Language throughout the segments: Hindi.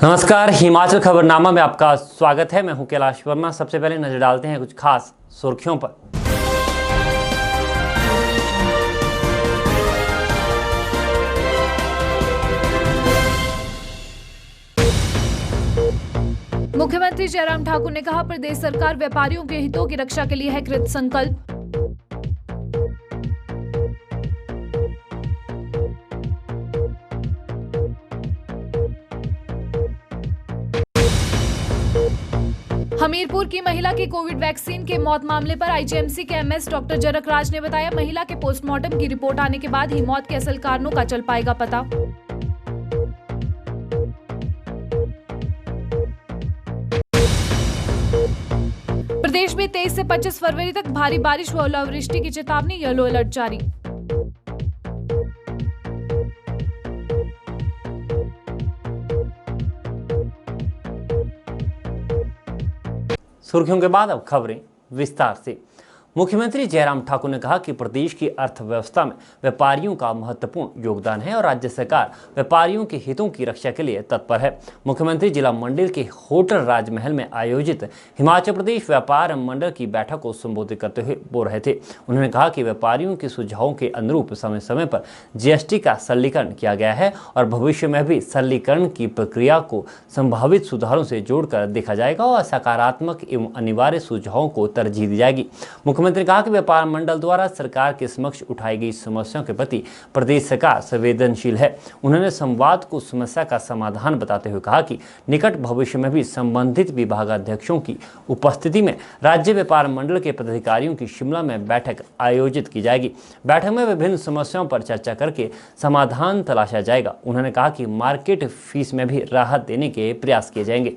नमस्कार, हिमाचल खबरनामा में आपका स्वागत है। मैं हूं कैलाश वर्मा। सबसे पहले नजर डालते हैं कुछ खास सुर्खियों पर। मुख्यमंत्री जयराम ठाकुर ने कहा, प्रदेश सरकार व्यापारियों के हितों की रक्षा के लिए है कृत संकल्प। हमीरपुर की महिला की कोविड वैक्सीन के मौत मामले पर आईजीएमसी के एमएस डॉक्टर जनक राज ने बताया, महिला के पोस्टमार्टम की रिपोर्ट आने के बाद ही मौत के असल कारणों का चल पाएगा पता। प्रदेश में 23 से 25 फरवरी तक भारी बारिश व ओलावृष्टि की चेतावनी, येलो अलर्ट जारी। सुर्खियों के बाद अब खबरें विस्तार से। मुख्यमंत्री जयराम ठाकुर ने कहा कि प्रदेश की अर्थव्यवस्था में व्यापारियों का महत्वपूर्ण योगदान है और राज्य सरकार व्यापारियों के हितों की रक्षा के लिए तत्पर है। मुख्यमंत्री जिला मंडल के होटल राजमहल में आयोजित हिमाचल प्रदेश व्यापार मंडल की बैठक को संबोधित करते हुए बोल रहे थे। उन्होंने कहा कि व्यापारियों के सुझावों के अनुरूप समय समय पर जीएसटी का सरलीकरण किया गया है और भविष्य में भी सरलीकरण की प्रक्रिया को संभावित सुधारों से जोड़कर देखा जाएगा और सकारात्मक एवं अनिवार्य सुझावों को तरजीह दी जाएगी। मुख्यमंत्री ने कहा कि व्यापार मंडल द्वारा सरकार के समक्ष उठाई गई समस्याओं के प्रति प्रदेश सरकार संवेदनशील है। उन्होंने संवाद को समस्या का समाधान बताते हुए कहा कि निकट भविष्य में भी संबंधित विभागाध्यक्षों की उपस्थिति में राज्य व्यापार मंडल के पदाधिकारियों की शिमला में बैठक आयोजित की जाएगी। बैठक में विभिन्न समस्याओं पर चर्चा करके समाधान तलाशा जाएगा। उन्होंने कहा कि मार्केट फीस में भी राहत देने के प्रयास किए जाएंगे।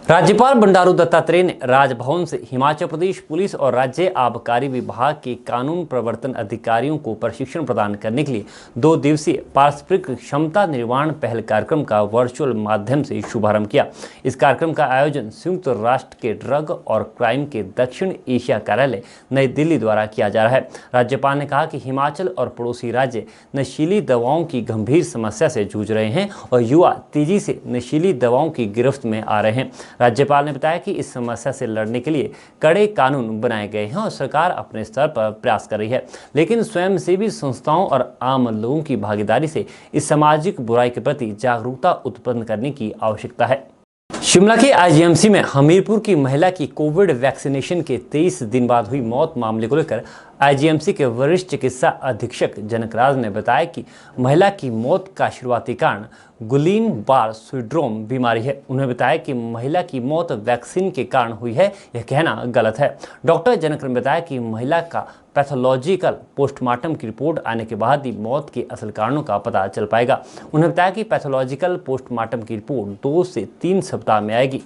राज्यपाल बंडारू दत्तात्रेय ने राजभवन से हिमाचल प्रदेश पुलिस और राज्य आबकारी विभाग के कानून प्रवर्तन अधिकारियों को प्रशिक्षण प्रदान करने के लिए 2 दिवसीय पारस्परिक क्षमता निर्माण पहल कार्यक्रम का वर्चुअल माध्यम से शुभारंभ किया। इस कार्यक्रम का आयोजन संयुक्त राष्ट्र के ड्रग और क्राइम के दक्षिण एशिया कार्यालय नई दिल्ली द्वारा किया जा रहा है। राज्यपाल ने कहा कि हिमाचल और पड़ोसी राज्य नशीली दवाओं की गंभीर समस्या से जूझ रहे हैं और युवा तेजी से नशीली दवाओं की गिरफ्त में आ रहे हैं। राज्यपाल ने बताया कि इस समस्या से लड़ने के लिए कड़े कानून बनाए गए हैं और सरकार अपने स्तर पर प्रयास कर रही है, लेकिन स्वयंसेवी संस्थाओं और आम लोगों की भागीदारी से इस सामाजिक बुराई के प्रति जागरूकता उत्पन्न करने की आवश्यकता है। शिमला के आईजीएमसी में हमीरपुर की महिला की कोविड वैक्सीनेशन के 23 दिन बाद हुई मौत मामले को लेकर आईजीएमसी के वरिष्ठ चिकित्सा अधीक्षक जनक राज ने बताया कि महिला की मौत का शुरुआती कारण गुलीन बार सिंड्रोम बीमारी है। उन्होंने बताया कि महिला की मौत वैक्सीन के कारण हुई है, यह कहना गलत है। डॉक्टर जनक ने बताया कि महिला का पैथोलॉजिकल पोस्टमार्टम की रिपोर्ट आने के बाद ही मौत के असल कारणों का पता चल पाएगा। उन्होंने बताया कि पैथोलॉजिकल पोस्टमार्टम की रिपोर्ट 2 से 3 सप्ताह में आएगी।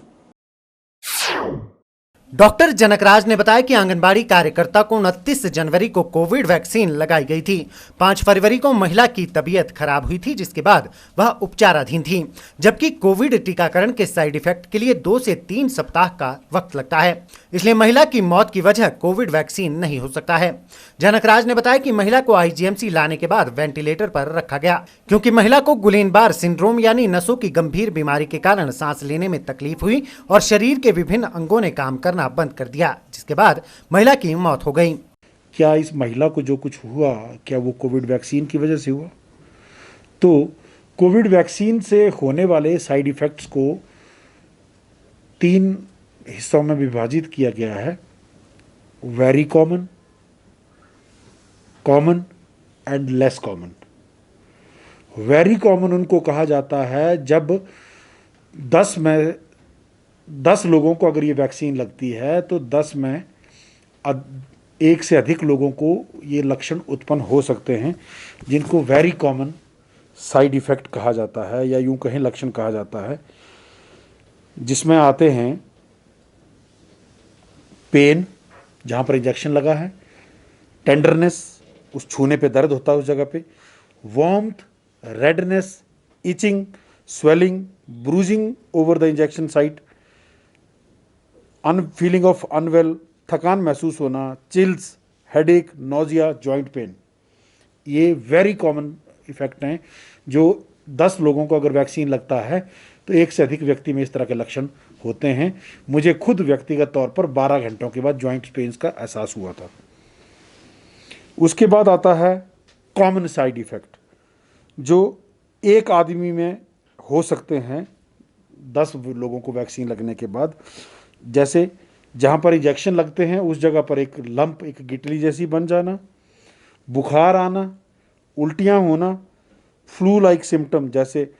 डॉक्टर जनकराज ने बताया कि आंगनबाड़ी कार्यकर्ता को 29 जनवरी को कोविड वैक्सीन लगाई गई थी। 5 फरवरी को महिला की तबीयत खराब हुई थी, जिसके बाद वह उपचाराधीन थी, जबकि कोविड टीकाकरण के साइड इफेक्ट के लिए 2 से 3 सप्ताह का वक्त लगता है। इसलिए महिला की मौत की वजह कोविड वैक्सीन नहीं हो सकता है। जनकराज ने बताया कि महिला को आईजीएमसी लाने के बाद वेंटिलेटर पर रखा गया, क्योंकि महिला को गुलेन बार सिंड्रोम यानी नसों की गंभीर बीमारी के कारण सांस लेने में तकलीफ हुई और शरीर के विभिन्न अंगों ने काम करना बंद कर दिया, जिसके बाद महिला की मौत हो गई। क्या इस महिला को जो कुछ हुआ, क्या वो कोविड वैक्सीन की वजह से हुआ? तो कोविड वैक्सीन से होने वाले साइड इफेक्ट्स को 3 हिस्सों में विभाजित किया गया है: very common, common and less common. Very common उनको कहा जाता है जब 10 लोगों को अगर ये वैक्सीन लगती है तो 10 में 1 से अधिक लोगों को ये लक्षण उत्पन्न हो सकते हैं, जिनको वेरी कॉमन साइड इफ़ेक्ट कहा जाता है या यूं कहें लक्षण कहा जाता है, जिसमें आते हैं पेन जहाँ पर इंजेक्शन लगा है, टेंडरनेस उस छूने पे दर्द होता है उस जगह पे, warmth, redness, itching, swelling, bruising over the injection site, feeling of unwell, थकान महसूस होना, chills, headache, nausea, joint pain. ये वेरी कॉमन इफेक्ट हैं जो 10 लोगों को अगर वैक्सीन लगता है तो एक से अधिक व्यक्ति में इस तरह के लक्षण होते हैं। मुझे खुद व्यक्तिगत तौर पर 12 घंटों के बाद जॉइंट पेन्स का एहसास हुआ था। उसके बाद आता है कॉमन साइड इफ़ेक्ट, जो एक आदमी में हो सकते हैं 10 लोगों को वैक्सीन लगने के बाद। जैसे जहाँ पर इंजेक्शन लगते हैं उस जगह पर एक लंप, एक गिटली जैसी बन जाना, बुखार आना, उल्टियाँ होना, फ्लू लाइक सिम्टम जैसे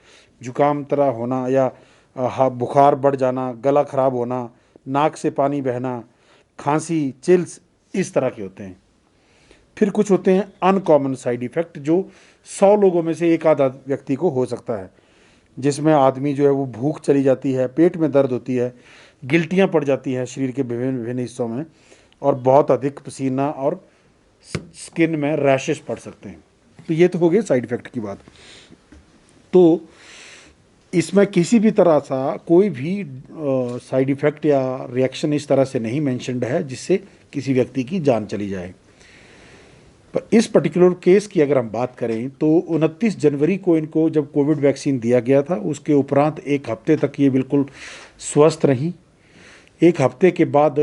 जुकाम तरह होना या बुखार बढ़ जाना, गला खराब होना, नाक से पानी बहना, खांसी, चिल्स, इस तरह के होते हैं। फिर कुछ होते हैं अनकॉमन साइड इफ़ेक्ट, जो 100 लोगों में से एक आधा व्यक्ति को हो सकता है, जिसमें आदमी जो है वो भूख चली जाती है, पेट में दर्द होती है, गिल्टियाँ पड़ जाती हैं शरीर के विभिन्न विभिन्न हिस्सों में, और बहुत अधिक पसीना और स्किन में रैशेस पड़ सकते हैं। तो ये तो हो गए साइड इफ़ेक्ट की बात। तो इसमें किसी भी तरह सा कोई भी साइड इफ़ेक्ट या रिएक्शन इस तरह से नहीं मेंशन्ड है जिससे किसी व्यक्ति की जान चली जाए। पर इस पर्टिकुलर केस की अगर हम बात करें तो 29 जनवरी को इनको जब कोविड वैक्सीन दिया गया था, उसके उपरांत एक हफ्ते तक ये बिल्कुल स्वस्थ रहीं। एक हफ्ते के बाद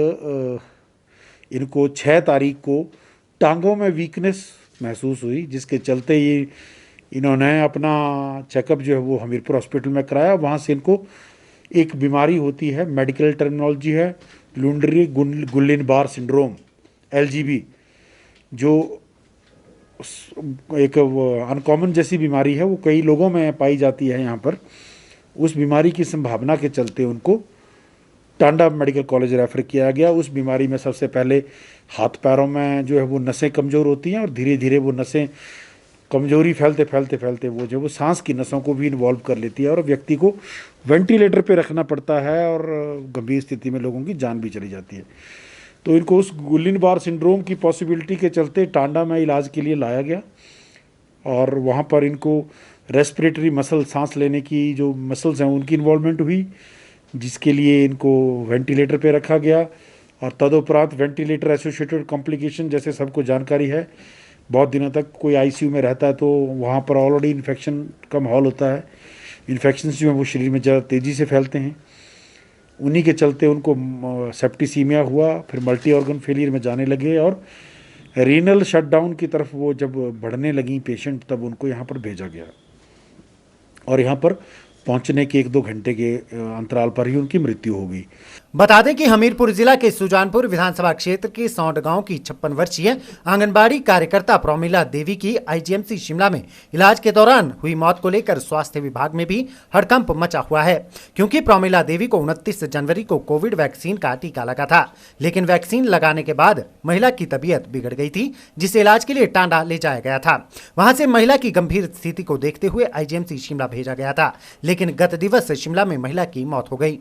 इनको 6 तारीख को टांगों में वीकनेस महसूस हुई, जिसके चलते ये इन्होंने अपना चेकअप जो है वो हमीरपुर हॉस्पिटल में कराया। वहाँ से इनको एक बीमारी होती है, मेडिकल टर्मिनोलॉजी है लुंडरी गुल्लिन बार सिंड्रोम, LGB, जो एक अनकॉमन जैसी बीमारी है, वो कई लोगों में पाई जाती है यहाँ पर। उस बीमारी की संभावना के चलते उनको टांडा मेडिकल कॉलेज रेफ़र किया गया। उस बीमारी में सबसे पहले हाथ पैरों में जो है वो नसें कमज़ोर होती हैं और धीरे धीरे वो नसें कमज़ोरी फैलते फैलते फैलते वो जो वो सांस की नसों को भी इन्वॉल्व कर लेती है और व्यक्ति को वेंटिलेटर पे रखना पड़ता है और गंभीर स्थिति में लोगों की जान भी चली जाती है। तो इनको उस गुल्लिन बार सिंड्रोम की पॉसिबिलिटी के चलते टांडा में इलाज के लिए लाया गया और वहाँ पर इनको रेस्पिरेटरी मसल, सांस लेने की जो मसल्स हैं उनकी इन्वॉल्वमेंट हुई, जिसके लिए इनको वेंटिलेटर पे रखा गया। और तदुपरांत वेंटिलेटर एसोसिएटेड कॉम्प्लिकेशन, जैसे सबको जानकारी है, बहुत दिनों तक कोई आईसीयू में रहता है तो वहाँ पर ऑलरेडी इन्फेक्शन का माहौल होता है, इन्फेक्शन जो है वो शरीर में ज़्यादा तेज़ी से फैलते हैं। उन्हीं के चलते उनको सेप्टिसीमिया हुआ, फिर मल्टी ऑर्गन फेलियर में जाने लगे और रीनल शटडाउन की तरफ वो जब बढ़ने लगी पेशेंट, तब उनको यहाँ पर भेजा गया और यहाँ पर पहुँचने के 1-2 घंटे के अंतराल पर ही उनकी मृत्यु हो गई। बता दें कि हमीरपुर जिला के सुजानपुर विधानसभा क्षेत्र के सौंड गांव की 56 वर्षीय आंगनबाड़ी कार्यकर्ता प्रोमिला देवी की आईजीएमसी शिमला में इलाज के दौरान हुई मौत को लेकर स्वास्थ्य विभाग में भी हड़कंप मचा हुआ है, क्योंकि प्रोमिला देवी को 29 जनवरी को कोविड वैक्सीन का टीका लगा था, लेकिन वैक्सीन लगाने के बाद महिला की तबीयत बिगड़ गई थी, जिसे इलाज के लिए टांडा ले जाया गया था। वहां से महिला की गंभीर स्थिति को देखते हुए आईजीएमसी शिमला भेजा गया था, लेकिन गत दिवस शिमला में महिला की मौत हो गई।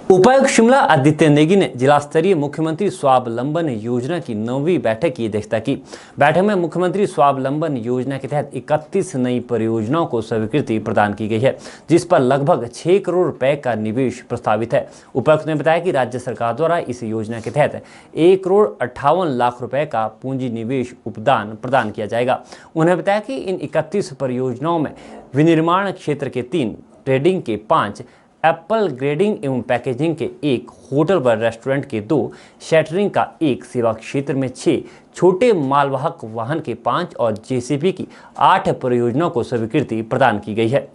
उपायुक्त शिमला आदित्य नेगी ने जिला स्तरीय मुख्यमंत्री स्वावलंबन योजना की 9वीं बैठक की अध्यक्षता की। बैठक में मुख्यमंत्री स्वावलंबन योजना के तहत 31 नई परियोजनाओं को स्वीकृति प्रदान की गई है, जिस पर लगभग 6 करोड़ रुपए का निवेश प्रस्तावित है। उपायुक्त ने बताया कि राज्य सरकार द्वारा इस योजना के तहत 1,58,00,000 रुपए का पूंजी निवेश उपदान प्रदान किया जाएगा। उन्होंने बताया कि इन 31 परियोजनाओं में विनिर्माण क्षेत्र के 3, ट्रेडिंग के 5, एप्पल ग्रेडिंग एवं पैकेजिंग के 1, होटल व रेस्टोरेंट के 2, शटरिंग का 1, सेवा क्षेत्र में 6, छोटे मालवाहक वाहन के 5 और जेसीबी की 8 परियोजनाओं को स्वीकृति प्रदान की गई है।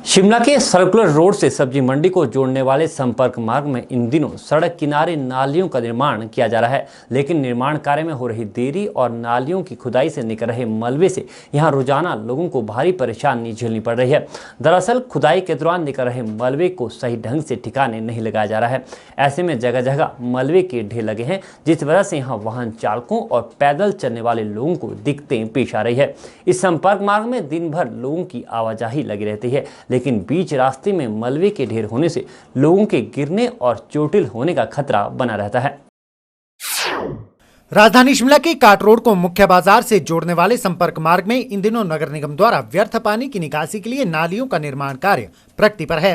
शिमला के सर्कुलर रोड से सब्जी मंडी को जोड़ने वाले संपर्क मार्ग में इन दिनों सड़क किनारे नालियों का निर्माण किया जा रहा है, लेकिन निर्माण कार्य में हो रही देरी और नालियों की खुदाई से निकल रहे मलबे से यहां रोजाना लोगों को भारी परेशानी झेलनी पड़ रही है। दरअसल खुदाई के दौरान निकल रहे मलबे को सही ढंग से ठिकाने नहीं लगाया जा रहा है। ऐसे में जगह जगह मलबे के ढेर लगे हैं, जिस वजह से यहाँ वाहन चालकों और पैदल चलने वाले लोगों को दिक्कतें पेश आ रही है। इस संपर्क मार्ग में दिन भर लोगों की आवाजाही लगी रहती है, लेकिन बीच रास्ते में मलबे के ढेर होने से लोगों के गिरने और चोटिल होने का खतरा बना रहता है। राजधानी शिमला के काट रोड को मुख्य बाजार से जोड़ने वाले संपर्क मार्ग में इन दिनों नगर निगम द्वारा व्यर्थ पानी की निकासी के लिए नालियों का निर्माण कार्य प्रगति पर है।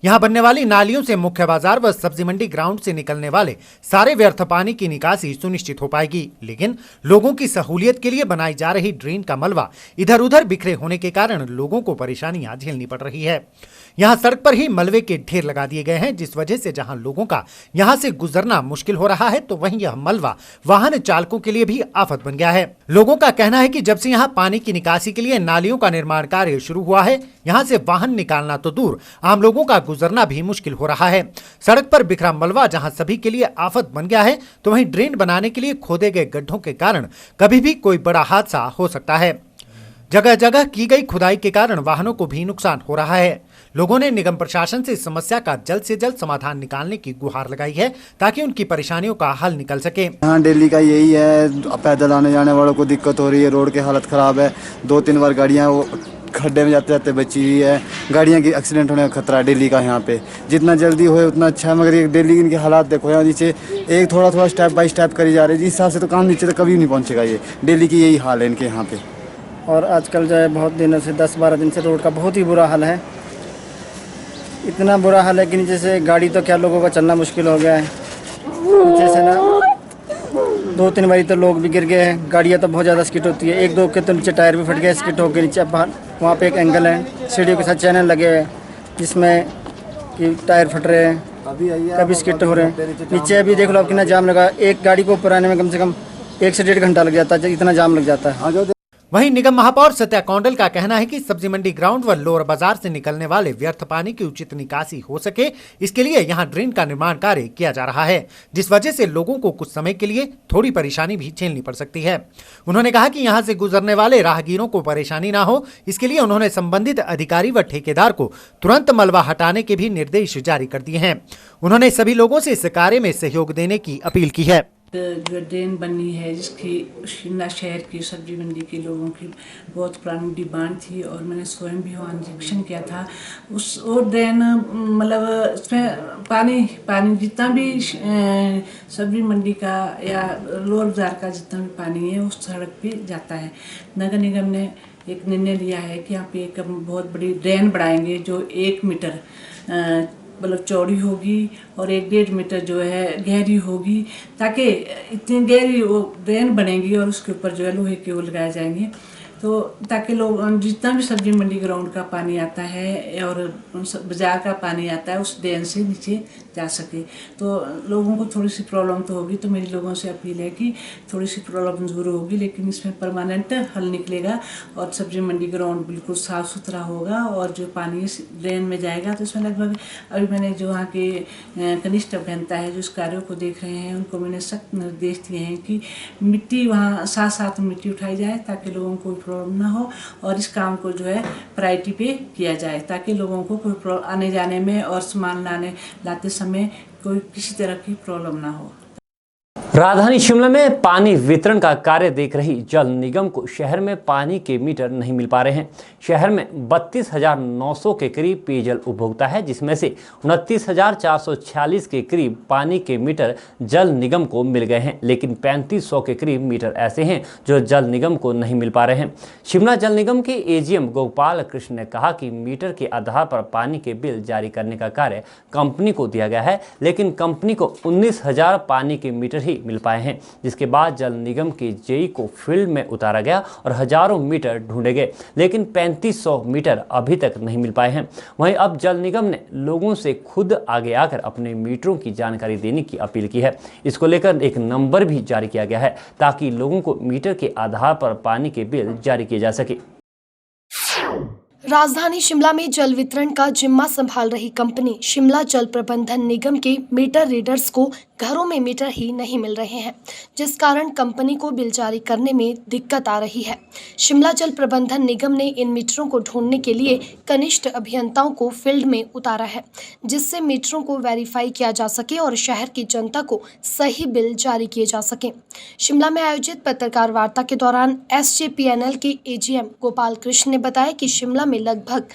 यहां बनने वाली नालियों से मुख्य बाजार व सब्जी मंडी ग्राउंड से निकलने वाले सारे व्यर्थ पानी की निकासी सुनिश्चित हो पाएगी, लेकिन लोगों की सहूलियत के लिए बनाई जा रही ड्रेन का मलबा इधर उधर बिखरे होने के कारण लोगों को परेशानियां झेलनी पड़ रही है। यहाँ सड़क पर ही मलबे के ढेर लगा दिए गए हैं, जिस वजह से जहां लोगों का यहां से गुजरना मुश्किल हो रहा है, तो वहीं यह मलबा वाहन चालकों के लिए भी आफत बन गया है। लोगों का कहना है कि जब से यहाँ पानी की निकासी के लिए नालियों का निर्माण कार्य शुरू हुआ है, यहाँ से वाहन निकालना तो दूर, आम लोगों का गुजरना भी मुश्किल हो रहा है। सड़क पर बिखरा मलबा जहाँ सभी के लिए आफत बन गया है, तो वहीं ड्रेन बनाने के लिए खोदे गए गड्ढों के कारण कभी भी कोई बड़ा हादसा हो सकता है। जगह जगह की गई खुदाई के कारण वाहनों को भी नुकसान हो रहा है। लोगों ने निगम प्रशासन से इस समस्या का जल्द से जल्द समाधान निकालने की गुहार लगाई है, ताकि उनकी परेशानियों का हल निकल सके। यहाँ दिल्ली का यही है, पैदल आने जाने वालों को दिक्कत हो रही है, रोड की हालत खराब है। 2-3 बार गाड़ियाँ वो खड्डे में जाते जाते बची हुई है। गाड़ियाँ की एक्सीडेंट होने का खतरा है दिल्ली का। यहाँ पे जितना जल्दी हो उतना अच्छा है, मगर ये दिल्ली की इनके हालात देखो। यहाँ नीचे एक थोड़ा स्टेप बाय स्टेप करी जा रही है, जिस हिसाब से तो काम नीचे तो कभी नहीं पहुँचेगा। ये दिल्ली की यही हाल है इनके यहाँ पे। और आजकल जो है बहुत दिनों से 10-12 दिन से रोड का बहुत ही बुरा हाल है। इतना बुरा हाल है कि नीचे से गाड़ी तो क्या, लोगों का चलना मुश्किल हो गया है। नीचे से ना 2-3 बारी तो लोग भी गिर गए हैं। गाड़ियाँ तो बहुत ज़्यादा स्किट होती है। 1-2 के तो नीचे टायर भी फट गए, स्किट होकर नीचे। वहाँ पे एक एंगल है, सीढ़ियों के साथ चैनल लगे हुए हैं, जिसमें कि टायर फट रहे हैं, कभी स्किट हो रहे हैं। नीचे अभी देख लो आप कितना जाम लगा। एक गाड़ी को ऊपर आने में कम से कम 1 से 1.5 घंटा लग जाता है, इतना जाम लग जाता है। वहीं निगम महापौर सत्या कौंडल का कहना है कि सब्जी मंडी ग्राउंड व लोअर बाजार से निकलने वाले व्यर्थ पानी की उचित निकासी हो सके, इसके लिए यहां ड्रेन का निर्माण कार्य किया जा रहा है, जिस वजह से लोगों को कुछ समय के लिए थोड़ी परेशानी भी झेलनी पड़ सकती है। उन्होंने कहा कि यहां से गुजरने वाले राहगीरों को परेशानी न हो, इसके लिए उन्होंने संबंधित अधिकारी व ठेकेदार को तुरंत मलबा हटाने के भी निर्देश जारी कर दिए हैं। उन्होंने सभी लोगों से इस कार्य में सहयोग देने की अपील की है। जो ड्रेन बनी है, जिसकी शिमला शहर की सब्जी मंडी के लोगों की बहुत पुरानी डिमांड थी, और मैंने स्वयं भी वहाँ निरीक्षण किया था। वो ड्रेन मतलब उसमें पानी जितना भी सब्जी मंडी का या लोअर बाजार का जितना भी पानी है उस सड़क पे जाता है। नगर निगम ने एक निर्णय लिया है कि यहाँ पे एक बहुत बड़ी ड्रेन बढ़ाएंगे, जो 1 मीटर मतलब चौड़ी होगी और 1-1.5 मीटर जो है गहरी होगी, ताकि इतनी गहरी वो ड्रेन बनेगी और उसके ऊपर जो है लोहे के वो लगाए जाएंगे, तो ताकि लोग जितना भी सब्जी मंडी ग्राउंड का पानी आता है और बाजार का पानी आता है उस ड्रेन से नीचे जा सके। तो लोगों को थोड़ी सी प्रॉब्लम तो होगी, तो मेरी लोगों से अपील है कि थोड़ी सी प्रॉब्लम ज़रूर होगी, लेकिन इसमें परमानेंट हल निकलेगा और सब्जी मंडी ग्राउंड बिल्कुल साफ़ सुथरा होगा। और जो पानी इस ड्रेन में जाएगा तो इसमें लगभग अभी मैंने जो वहाँ के कनिष्ठ अभियंता है जो इस कार्यों को देख रहे हैं, उनको मैंने सख्त निर्देश दिए हैं कि मिट्टी वहाँ साथ मिट्टी उठाई जाए, ताकि लोगों को प्रॉब्लम ना हो, और इस काम को जो है प्रायोरिटी पे किया जाए, ताकि लोगों को कोई आने जाने में और सामान लाते समय कोई किसी तरह की प्रॉब्लम ना हो। राजधानी शिमला में पानी वितरण का कार्य देख रही जल निगम को शहर में पानी के मीटर नहीं मिल पा रहे हैं। शहर में 32,900 के करीब पेयजल उपभोक्ता है, जिसमें से 29,446 के करीब पानी के मीटर जल निगम को मिल गए हैं, लेकिन 3500 के करीब मीटर ऐसे हैं जो जल निगम को नहीं मिल पा रहे हैं। शिमला जल निगम के एजीएम गोपाल कृष्ण ने कहा कि मीटर के आधार पर पानी के बिल जारी करने का कार्य कंपनी को दिया गया है, लेकिन कंपनी को 19,000 पानी के मीटर ही मिल पाए हैं, जिसके बाद जल निगम के जेई को फील्ड में उतारा गया और हजारों मीटर ढूंढे गए, लेकिन 3500 मीटर अभी तक नहीं मिल पाए हैं। वहीं अब जल निगम ने लोगों से खुद आगे आकर अपने मीटरों की जानकारी देने की अपील की है। इसको लेकर एक नंबर भी जारी किया गया है, ताकि लोगों को मीटर के आधार पर पानी के बिल जारी किए जा सके। राजधानी शिमला में जल वितरण का जिम्मा संभाल रही कंपनी शिमला जल प्रबंधन निगम के मीटर रीडर्स को घरों में मीटर ही नहीं मिल रहे हैं, जिस कारण कंपनी को बिल जारी करने में दिक्कत आ रही है। शिमला जल प्रबंधन निगम ने इन मीटरों को ढूंढने के लिए कनिष्ठ अभियंताओं को फील्ड में उतारा है, जिससे मीटरों को वेरीफाई किया जा सके और शहर की जनता को सही बिल जारी किए जा सके। शिमला में आयोजित पत्रकार वार्ता के दौरान SJPNL के AGM गोपाल कृष्ण ने बताया कि शिमला में लगभग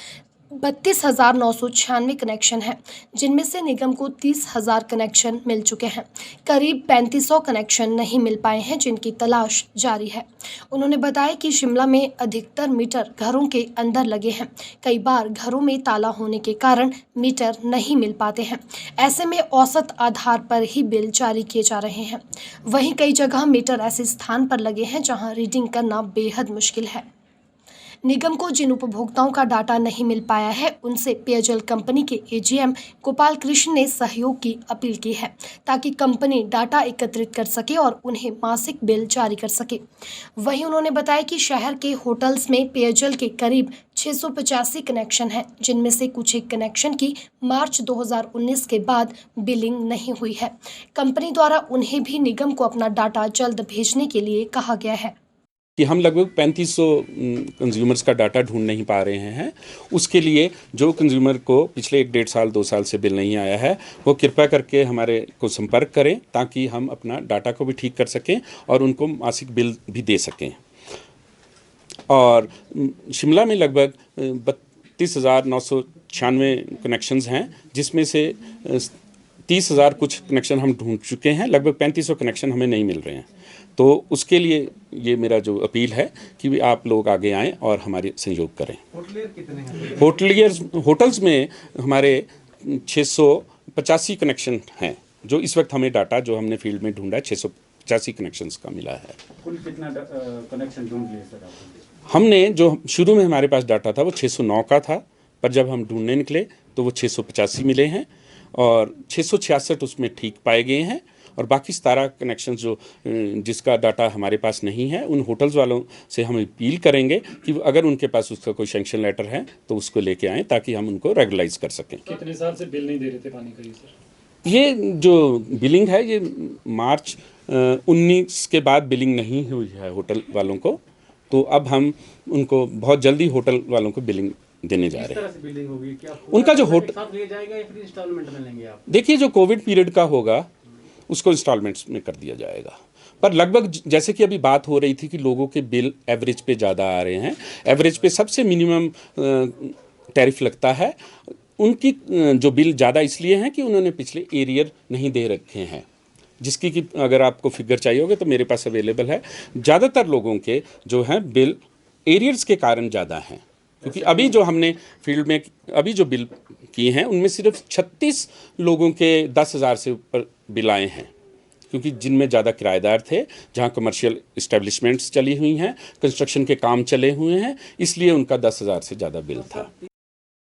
32,996 कनेक्शन हैं, जिनमें से निगम को 30,000 कनेक्शन मिल चुके हैं। करीब 3500 कनेक्शन नहीं मिल पाए हैं, जिनकी तलाश जारी है। उन्होंने बताया कि शिमला में अधिकतर मीटर घरों के अंदर लगे हैं। कई बार घरों में ताला होने के कारण मीटर नहीं मिल पाते हैं। ऐसे में औसत आधार पर ही बिल जारी किए जा रहे हैं। वहीं कई जगह मीटर ऐसे स्थान पर लगे हैं जहां रीडिंग करना बेहद मुश्किल है। निगम को जिन उपभोक्ताओं का डाटा नहीं मिल पाया है, उनसे पेयजल कंपनी के एजीएम गोपाल कृष्ण ने सहयोग की अपील की है, ताकि कंपनी डाटा एकत्रित कर सके और उन्हें मासिक बिल जारी कर सके। वहीं उन्होंने बताया कि शहर के होटल्स में पेयजल के करीब 685 कनेक्शन हैं, जिनमें से कुछ एक कनेक्शन की मार्च 2019 के बाद बिलिंग नहीं हुई है। कंपनी द्वारा उन्हें भी निगम को अपना डाटा जल्द भेजने के लिए कहा गया है कि हम लगभग 3500 कंज्यूमर्स का डाटा ढूंढ नहीं पा रहे हैं। उसके लिए जो कंज्यूमर को पिछले 1-1.5 साल 2 साल से बिल नहीं आया है, वो कृपया करके हमारे को संपर्क करें, ताकि हम अपना डाटा को भी ठीक कर सकें और उनको मासिक बिल भी दे सकें। और शिमला में लगभग 32,996 कनेक्शंस हैं, जिसमें से 30,000 कुछ कनेक्शन हम ढूंढ चुके हैं। लगभग 3500 कनेक्शन हमें नहीं मिल रहे हैं। तो उसके लिए ये मेरा जो अपील है कि आप लोग आगे आएँ और हमारे सहयोग करें। होटलियर कितने हैं? होटल्स में हमारे 685 कनेक्शन हैं, जो इस वक्त हमें डाटा जो हमने फील्ड में ढूंढा है 685 कनेक्शंस का मिला है। कुल कितना कनेक्शन ढूंढ लिए सर आपने? हमने जो शुरू में हमारे पास डाटा था वो 609 का था, पर जब हम ढूंढने निकले तो वो 685 मिले हैं और 666 उसमें ठीक पाए गए हैं। और बाकी 17 कनेक्शन जो जिसका डाटा हमारे पास नहीं है, उन होटल्स वालों से हम अपील करेंगे कि अगर उनके पास उसका कोई सैंक्शन लेटर है तो उसको लेके आएँ, ताकि हम उनको रेगुलाइज कर सकें। कितने साल से बिल नहीं दे रहे थे पानी का ये सर? ये जो बिलिंग है ये मार्च 19 के बाद बिलिंग नहीं हुई है होटल वालों को, तो अब हम उनको बहुत जल्दी होटल वालों को बिलिंग देने जा रहे हैं। किस तरह से बिलिंग होगी? क्या उनका जो होटल साथ लिया जाएगा या फिर इंस्टॉलमेंट में लेंगे आप? देखिए, जो कोविड पीरियड का होगा उसको इंस्टॉलमेंट्स में कर दिया जाएगा। पर लगभग जैसे कि अभी बात हो रही थी कि लोगों के बिल एवरेज पे ज़्यादा आ रहे हैं, एवरेज पे सबसे मिनिमम टैरिफ लगता है, उनकी जो बिल ज़्यादा इसलिए हैं कि उन्होंने पिछले एरियर नहीं दे रखे हैं, जिसकी कि अगर आपको फिगर चाहिए होगा तो मेरे पास अवेलेबल है। ज़्यादातर लोगों के जो हैं बिल एरियर्स के कारण ज़्यादा हैं, क्योंकि अभी जो हमने फील्ड में अभी जो बिल किए हैं उनमें सिर्फ 36 लोगों के 10,000 से ऊपर बिल आए हैं, क्योंकि जिनमें ज़्यादा किराएदार थे, जहां कमर्शियल इस्टेब्लिशमेंट्स चली हुई हैं, कंस्ट्रक्शन के काम चले हुए हैं, इसलिए उनका 10,000 से ज़्यादा बिल था।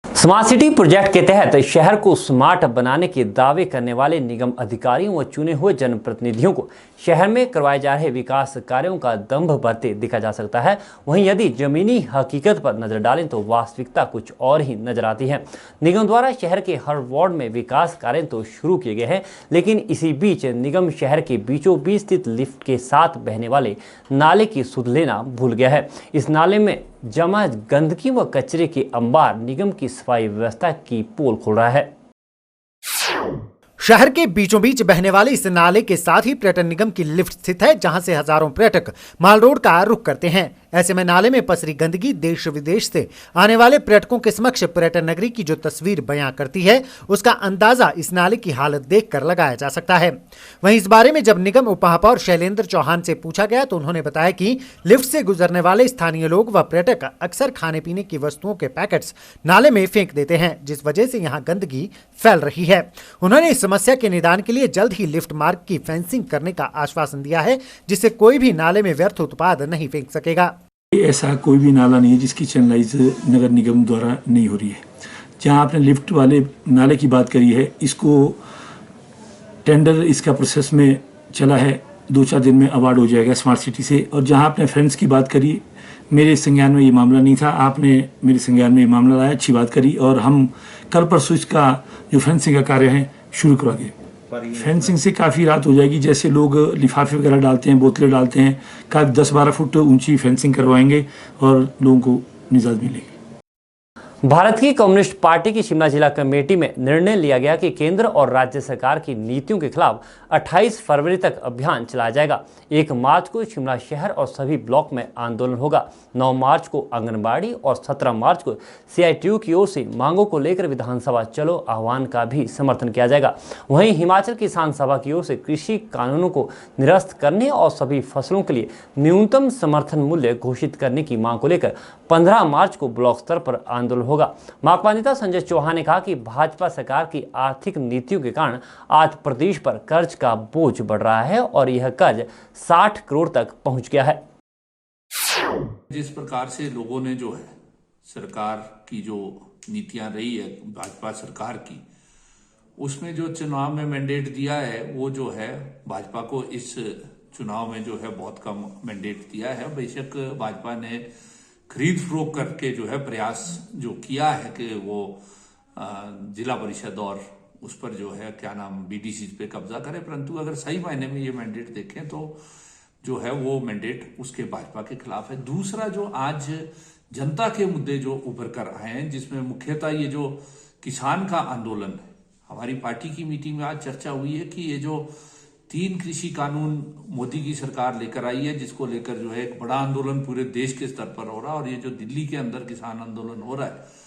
स्मार्ट सिटी प्रोजेक्ट के तहत शहर को स्मार्ट बनाने के दावे करने वाले निगम अधिकारियों व चुने हुए जनप्रतिनिधियों को शहर में करवाए जा रहे विकास कार्यों का दंभ भरते देखा जा सकता है। वहीं यदि जमीनी हकीकत पर नजर डालें तो वास्तविकता कुछ और ही नजर आती है। निगम द्वारा शहर के हर वार्ड में विकास कार्य तो शुरू किए गए हैं, लेकिन इसी बीच निगम शहर के बीचों बीच स्थित लिफ्ट के साथ बहने वाले नाले की सुध लेना भूल गया है। इस नाले में जमा गंदगी व कचरे के अंबार निगम की सफाई व्यवस्था की पोल खोल रहा है। शहर के बीचों बीच बहने वाले इस नाले के साथ ही पर्यटन निगम की लिफ्ट स्थित है, जहां से हजारों पर्यटक माल रोड का रुख करते हैं। ऐसे में नाले में पसरी गंदगी देश विदेश से आने वाले पर्यटकों के समक्ष पर्यटन नगरी की जो तस्वीर बयां करती है, उसका अंदाजा इस नाले की हालत देखकर लगाया जा सकता है। वहीं इस बारे में जब निगम उप महापौर शैलेंद्र चौहान से पूछा गया तो उन्होंने बताया कि लिफ्ट से गुजरने वाले स्थानीय लोग व पर्यटक अक्सर खाने पीने की वस्तुओं के पैकेट्स नाले में फेंक देते हैं, जिस वजह से यहाँ गंदगी फैल रही है। उन्होंने इस समस्या के निदान के लिए जल्द ही लिफ्ट मार्ग की फेंसिंग करने का आश्वासन दिया है, जिससे कोई भी नाले में व्यर्थ उत्पाद नहीं फेंक सकेगा। ऐसा कोई भी नाला नहीं है जिसकी चैनलाइज नगर निगम द्वारा नहीं हो रही है। जहां आपने लिफ्ट वाले नाले की बात करी है, इसको टेंडर इसका प्रोसेस में चला है, 2-4 दिन में अवार्ड हो जाएगा स्मार्ट सिटी से। और जहां आपने फ्रेंड्स की बात करी, मेरे संज्ञान में ये मामला नहीं था, आपने मेरे संज्ञान में ये मामला लाया, अच्छी बात करी, और हम कल परसों इसका जो फेंसिंग का कार्य है शुरू करवा दें। फेंसिंग से काफ़ी राहत हो जाएगी। जैसे लोग लिफाफे वगैरह डालते हैं, बोतलें डालते हैं, काफ़ी 10-12 फुट ऊंची फेंसिंग करवाएंगे और लोगों को निजात मिलेगी। भारत की कम्युनिस्ट पार्टी की शिमला जिला कमेटी में निर्णय लिया गया कि केंद्र और राज्य सरकार की नीतियों के खिलाफ 28 फरवरी तक अभियान चलाया जाएगा। 1 मार्च को शिमला शहर और सभी ब्लॉक में आंदोलन होगा। 9 मार्च को आंगनबाड़ी और 17 मार्च को CITU की ओर से मांगों को लेकर विधानसभा चलो आह्वान का भी समर्थन किया जाएगा। वहीं हिमाचल किसान सभा की ओर से कृषि कानूनों को निरस्त करने और सभी फसलों के लिए न्यूनतम समर्थन मूल्य घोषित करने की मांग को लेकर 15 मार्च को ब्लॉक स्तर पर आंदोलन होगा। माकपा नेता संजय चौहान ने कहा कि भाजपा सरकार की आर्थिक नीतियों के कारण आज प्रदेश पर कर्ज का बोझ बढ़ रहा है और यह कर्ज 60 करोड़ तक पहुंच गया है। जिस प्रकार से लोगों ने जो है सरकार की जो नीतियां रही है भाजपा सरकार की, उसमें जो चुनाव में मैंडेट दिया है वो जो है भाजपा को इस चुनाव में जो है बहुत कम मैंडेट दिया है। बेशक भाजपा ने खरीद फरोख्त करके जो है प्रयास जो किया है कि वो जिला परिषद और उस पर जो है क्या नाम BDC पे कब्जा करे, परंतु अगर सही मायने में ये मैंडेट देखें तो जो है वो मैंडेट उसके भाजपा के खिलाफ है। दूसरा जो आज जनता के मुद्दे जो उभर कर आए हैं, जिसमें मुख्यतः ये जो किसान का आंदोलन है, हमारी पार्टी की मीटिंग में आज चर्चा हुई है कि ये जो 3 कृषि कानून मोदी की सरकार लेकर आई है, जिसको लेकर जो है एक बड़ा आंदोलन पूरे देश के स्तर पर हो रहा है, और ये जो दिल्ली के अंदर किसान आंदोलन हो रहा है,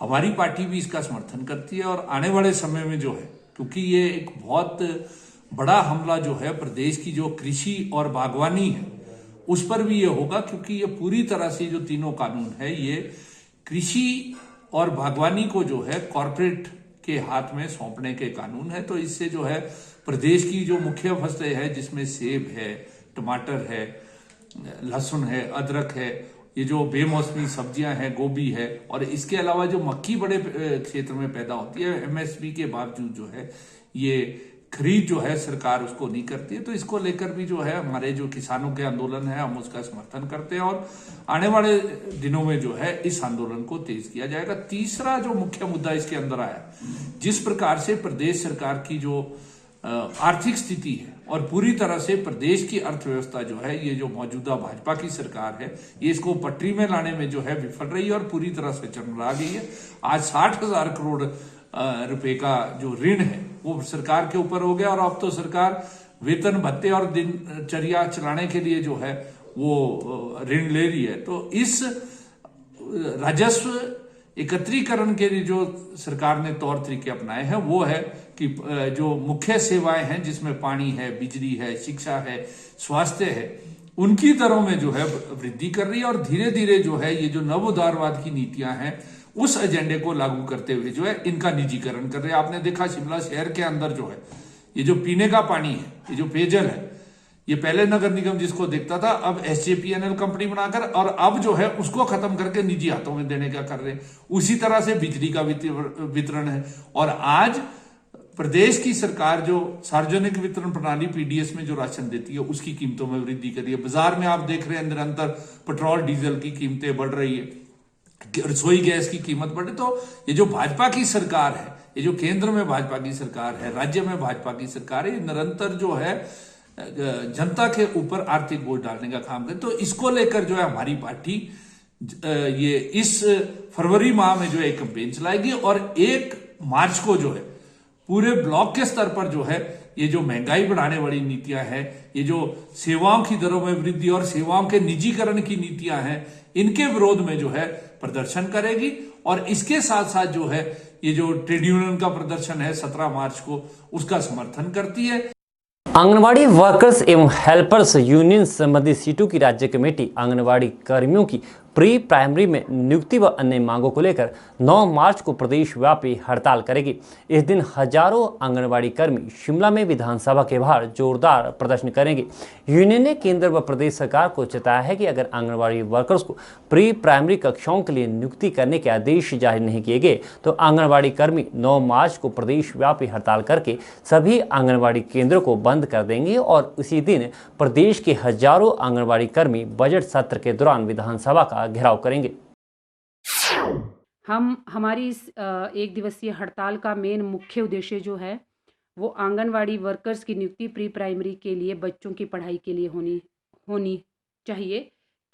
हमारी पार्टी भी इसका समर्थन करती है। और आने वाले समय में जो है, क्योंकि ये एक बहुत बड़ा हमला जो है प्रदेश की जो कृषि और बागवानी है उस पर भी ये होगा, क्योंकि ये पूरी तरह से जो तीनों कानून है ये कृषि और बागवानी को जो है कॉर्पोरेट के हाथ में सौंपने के कानून है। तो इससे जो है प्रदेश की जो मुख्य फसलें है, जिसमें सेब है, टमाटर है, लहसुन है, अदरक है, ये जो बेमौसमी सब्जियां हैं, गोभी है, और इसके अलावा जो मक्की बड़े क्षेत्र में पैदा होती है, MSP के बावजूद जो है ये खरीद जो है सरकार उसको नहीं करती है। तो इसको लेकर भी जो है हमारे जो किसानों के आंदोलन है हम उसका समर्थन करते हैं, और आने वाले दिनों में जो है इस आंदोलन को तेज किया जाएगा। तीसरा जो मुख्य मुद्दा इसके अंदर आया, जिस प्रकार से प्रदेश सरकार की जो आर्थिक स्थिति है और पूरी तरह से प्रदेश की अर्थव्यवस्था जो है, ये जो मौजूदा भाजपा की सरकार है, ये इसको पटरी में लाने में जो है विफल रही है और पूरी तरह से चरमरा गई है। आज 60,000 करोड़ रुपए का जो ऋण है वो सरकार के ऊपर हो गया, और अब तो सरकार वेतन भत्ते और दिनचर्या चलाने के लिए जो है वो ऋण ले रही है। तो इस राजस्व एकत्रीकरण के लिए जो सरकार ने तौर तरीके अपनाए हैं वो है कि जो मुख्य सेवाएं हैं, जिसमें पानी है, बिजली है, शिक्षा है, स्वास्थ्य है, उनकी दरों में जो है वृद्धि कर रही है, और धीरे धीरे जो है ये जो नव उदारवाद की नीतियां हैं उस एजेंडे को लागू करते हुए जो है इनका निजीकरण कर रहे हैं। आपने देखा शिमला शहर के अंदर जो है ये जो पीने का पानी है, ये जो पेयजल है, ये पहले नगर निगम जिसको देखता था, अब SJPNL कंपनी बनाकर, और अब जो है उसको खत्म करके निजी हाथों में देने का कर रहे हैं। उसी तरह से बिजली का वितरण है, और आज प्रदेश की सरकार जो सार्वजनिक वितरण प्रणाली PDS में जो राशन देती है उसकी कीमतों में वृद्धि कर रही है। बाजार में आप देख रहे हैं निरंतर पेट्रोल डीजल की कीमतें बढ़ रही है, रसोई गैस की कीमत बढ़ रही। तो ये जो भाजपा की सरकार है, ये जो केंद्र में भाजपा की सरकार है, राज्य में भाजपा की सरकार है, ये निरंतर जो है जनता के ऊपर आर्थिक बोझ डालने का काम करे। तो इसको लेकर जो है हमारी पार्टी ये इस फरवरी माह में जो है एक कैंपेन चलाएगी, और 1 मार्च को जो है पूरे ब्लॉक के स्तर पर जो है ये जो महंगाई बढ़ाने वाली नीतियां हैं, ये जो सेवाओं की दरों में वृद्धि और सेवाओं के निजीकरण की नीतियां हैं, इनके विरोध में जो है प्रदर्शन करेगी। और इसके साथ साथ जो है ये जो ट्रेड यूनियन का प्रदर्शन है 17 मार्च को, उसका समर्थन करती है। आंगनबाड़ी वर्कर्स एवं हेल्पर्स यूनियन संबंधी सीटों की राज्य कमेटी आंगनबाड़ी कर्मियों की प्री प्राइमरी में नियुक्ति व अन्य मांगों को लेकर 9 मार्च को प्रदेश व्यापी हड़ताल करेगी। इस दिन हजारों आंगनबाड़ी कर्मी शिमला में विधानसभा के बाहर जोरदार प्रदर्शन करेंगे। यूनियन ने केंद्र व प्रदेश सरकार को चेताया है कि अगर आंगनबाड़ी वर्कर्स को प्री प्राइमरी कक्षाओं के लिए नियुक्ति करने के आदेश जारी नहीं किए गए तो आंगनबाड़ी कर्मी 9 मार्च को प्रदेश व्यापी हड़ताल करके सभी आंगनबाड़ी केंद्रों को बंद कर देंगे, और उसी दिन प्रदेश के हजारों आंगनबाड़ी कर्मी बजट सत्र के दौरान विधानसभा का घेराव करेंगे। हमारी इस 1 दिवसीय हड़ताल का मेन मुख्य उद्देश्य जो है वो आंगनवाड़ी वर्कर्स की नियुक्ति प्री प्राइमरी के लिए बच्चों की पढ़ाई के लिए होनी चाहिए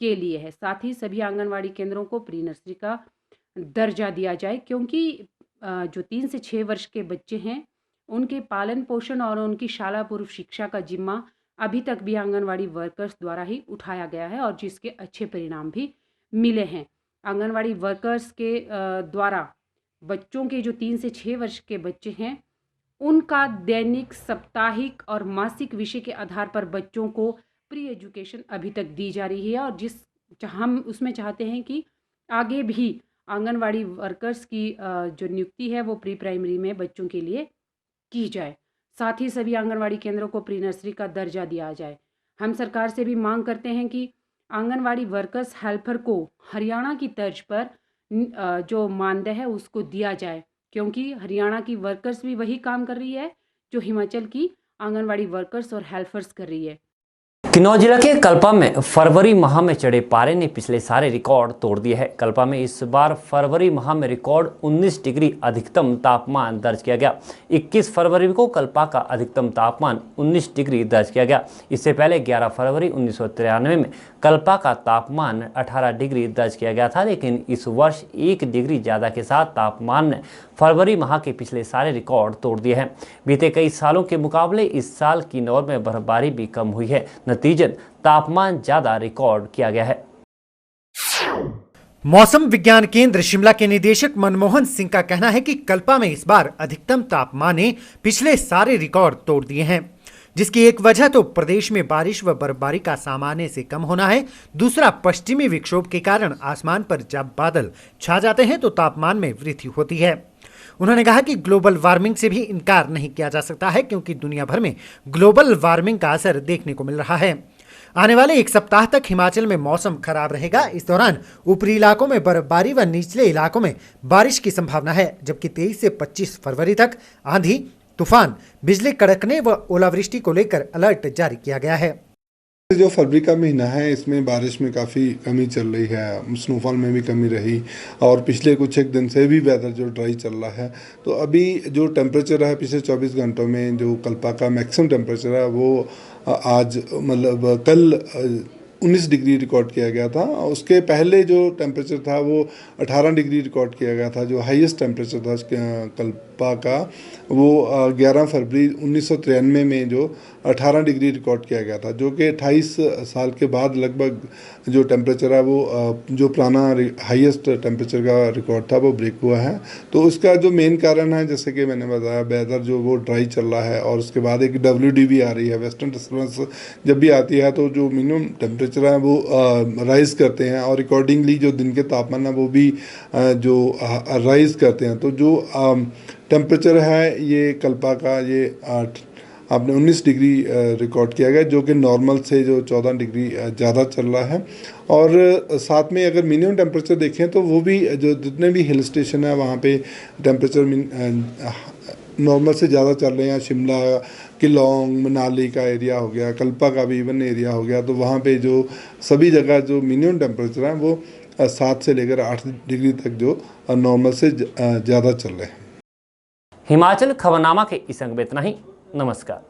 के लिए है। साथ ही सभी आंगनवाड़ी केंद्रों को प्री नर्सरी का दर्जा दिया जाए, क्योंकि जो 3 से 6 वर्ष के बच्चे हैं उनके पालन पोषण और उनकी शाला पूर्व शिक्षा का जिम्मा अभी तक भी आंगनवाड़ी वर्कर्स द्वारा ही उठाया गया है और जिसके अच्छे परिणाम भी मिले हैं। आंगनवाड़ी वर्कर्स के द्वारा बच्चों के जो 3 से 6 वर्ष के बच्चे हैं उनका दैनिक, साप्ताहिक और मासिक विषय के आधार पर बच्चों को प्री एजुकेशन अभी तक दी जा रही है और हम उसमें चाहते हैं कि आगे भी आंगनवाड़ी वर्कर्स की जो नियुक्ति है वो प्री प्राइमरी में बच्चों के लिए की जाए। साथ ही सभी आंगनवाड़ी केंद्रों को प्री नर्सरी का दर्जा दिया जाए। हम सरकार से भी मांग करते हैं कि आंगनवाड़ी वर्कर्स हेल्पर को हरियाणा की तर्ज पर जो मानदेय है उसको दिया जाए, क्योंकि हरियाणा की वर्कर्स भी वही काम कर रही है जो हिमाचल की आंगनवाड़ी वर्कर्स और हेल्पर्स कर रही है। किन्नौर जिला के कल्पा में फरवरी माह में चढ़े पारे ने पिछले सारे रिकॉर्ड तोड़ दिए हैं। कल्पा में इस बार फरवरी माह में रिकॉर्ड 19 डिग्री अधिकतम तापमान दर्ज किया गया। 21 फरवरी को कल्पा का अधिकतम तापमान 19 डिग्री दर्ज किया गया। इससे पहले 11 फरवरी 1993 में कल्पा का तापमान 18 डिग्री दर्ज किया गया था, लेकिन इस वर्ष 1 डिग्री ज़्यादा के साथ तापमान ने फरवरी माह के पिछले सारे रिकॉर्ड तोड़ दिए हैं। बीते कई सालों के मुकाबले इस साल किन्नौर में बर्फबारी भी कम हुई है। नतीजन तापमान ज्यादा रिकॉर्ड किया गया है। मौसम विज्ञान केंद्र शिमला के निदेशक मनमोहन सिंह का कहना है कि कल्पा में इस बार अधिकतम तापमान ने पिछले सारे रिकॉर्ड तोड़ दिए हैं, जिसकी एक वजह तो प्रदेश में बारिश व बर्फबारी का सामान्य से कम होना है। दूसरा, पश्चिमी विक्षोभ के कारण आसमान पर जब बादल छा जाते हैं तो तापमान में वृद्धि होती है। उन्होंने कहा कि ग्लोबल वार्मिंग से भी इनकार नहीं किया जा सकता है, क्योंकि दुनिया भर में ग्लोबल वार्मिंग का असर देखने को मिल रहा है। आने वाले 1 सप्ताह तक हिमाचल में मौसम खराब रहेगा। इस दौरान ऊपरी इलाकों में बर्फबारी व निचले इलाकों में बारिश की संभावना है, जबकि 23 से 25 फरवरी तक आंधी, तूफान, बिजली कड़कने व ओलावृष्टि को लेकर अलर्ट जारी किया गया है। जो फरवरी का महीना है इसमें बारिश में काफ़ी कमी चल रही है, स्नोफॉल में भी कमी रही और पिछले कुछ एक दिन से भी वेदर जो ड्राई चल रहा है। तो अभी जो टेम्परेचर है पिछले 24 घंटों में जो कल्पा का मैक्सिमम टेम्परेचर है वो आज मतलब कल 19 डिग्री रिकॉर्ड किया गया था। उसके पहले जो टेम्परेचर था वो 18 डिग्री रिकॉर्ड किया गया था। जो हाईएस्ट टेम्परेचर था कल्पा का वो 11 फरवरी 1993 में जो 18 डिग्री रिकॉर्ड किया गया था, जो कि 28 साल के बाद लगभग जो टेम्परेचर है वो जो पुराना हाईएस्ट टेम्परेचर का रिकॉर्ड था वो ब्रेक हुआ है। तो उसका जो मेन कारण है, जैसे कि मैंने बताया, वेदर जो वो ड्राई चल रहा है और उसके बाद एक WD आ रही है, वेस्टर्न डिस्टर्बेंस जब भी आती है तो जो मिनिमम टेम्परेचर है वो राइज़ करते हैं और अकॉर्डिंगली जो दिन के तापमान है वो भी जो राइज़ करते हैं। तो जो टेम्परेचर है ये कल्पा का ये आपने 19 डिग्री रिकॉर्ड किया गया, जो कि नॉर्मल से जो 14 डिग्री ज़्यादा चल रहा है। और साथ में अगर मिनिमम टेम्परेचर देखें तो वो भी जो जितने भी हिल स्टेशन है वहाँ पे टेम्परेचर नॉर्मल से ज़्यादा चल रहे हैं। शिमला, किलोंग, मनाली का एरिया हो गया, कल्पा का भी इवन एरिया हो गया। तो वहाँ पे जो सभी जगह जो मिनिमम टेम्परेचर है वो 7 से लेकर 8 डिग्री तक जो नॉर्मल से ज़्यादा चल रहे हैं। हिमाचल खबरनामा के इस अंक में इतना ही। नमस्कार।